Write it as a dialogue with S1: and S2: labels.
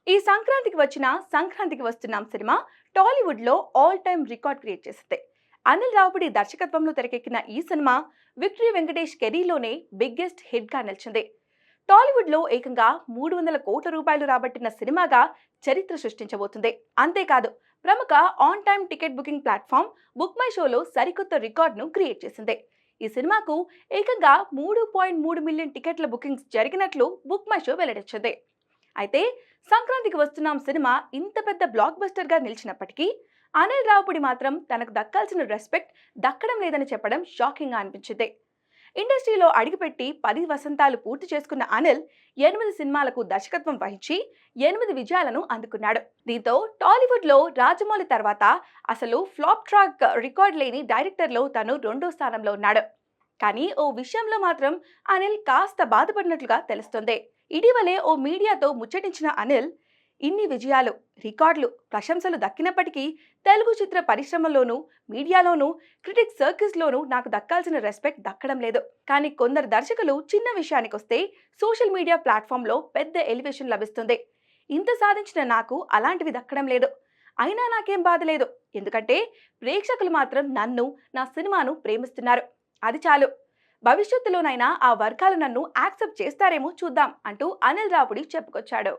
S1: ఈ సంక్రాంతికి వస్తున్నాం సినిమా టాలీవుడ్ లో ఆల్ టైమ్ రికార్డ్ క్రియేట్ చేసింది. అనిల్ రావుపూడి దర్శకత్వంలో తెరకెక్కిన ఈ సినిమా విక్టరీ వెంకటేష్ కెరీర్లోనే బిగ్గెస్ట్ హిట్ గా నిలిచింది. టాలీవుడ్ లో ఏకంగా 300 కోట్ల రూపాయలు రాబట్టిన సినిమాగా చరిత్ర సృష్టించబోతుంది. అంతేకాదు, ప్రముఖ on time ticket booking platform book my షోలో సరికొత్త రికార్డును క్రియేట్ చేసింది. ఈ సినిమాకు ఏకంగా 3.3 మిలియన్ టికెట్ల బుకింగ్స్ జరిగినట్లు బుక్ మై షో వెల్లడించింది. అయితే సంక్రాంతికి వస్తున్నాం సినిమా ఇంత పెద్ద బ్లాక్ బస్టర్ గా నిలిచినప్పటికీ అనిల్ రావుపూడి మాత్రం తనకు దక్కాల్సిన రెస్పెక్ట్ దక్కడం లేదని చెప్పడం షాకింగ్ గా అనిపించింది. ఇండస్ట్రీలో అడుగుపెట్టి 10 వసంతాలు పూర్తి చేసుకున్న అనిల్ 8 సినిమాలకు దర్శకత్వం వహించి 8 విజయాలను అందుకున్నాడు. దీంతో టాలీవుడ్ లో రాజమౌళి తర్వాత అసలు ఫ్లాప్ ట్రాక్ రికార్డ్ లేని డైరెక్టర్లో తను 2వ స్థానంలో ఉన్నాడు. కానీ ఓ విషయంలో మాత్రం అనిల్ కాస్త బాధపడినట్లుగా తెలుస్తోంది. ఇటీవలే ఓ మీడియాతో ముచ్చటించిన అనిల్, ఇన్ని విజయాలు, రికార్డులు, ప్రశంసలు దక్కినప్పటికీ తెలుగు చిత్ర పరిశ్రమలోనూ, మీడియాలోనూ, క్రిటిక్స్ సర్కిల్స్లోనూ నాకు దక్కాల్సిన రెస్పెక్ట్ దక్కడం లేదు. కానీ కొందరు దర్శకులు చిన్న విషయానికొస్తే సోషల్ మీడియా ప్లాట్ఫామ్లో పెద్ద ఎలివేషన్ లభిస్తుంది. ఇంత సాధించిన నాకు అలాంటివి దక్కడం లేదు. అయినా నాకేం బాధ లేదు. ఎందుకంటే ప్రేక్షకులు మాత్రం నన్ను, నా సినిమాను ప్రేమిస్తున్నారు. అది చాలు. భవిష్యత్తులోనైనా ఆ వర్గాలు నన్ను యాక్సెప్ట్ చేస్తారేమో చూద్దాం అంటూ అనిల్ రావుపూడి చెప్పుకొచ్చాడు.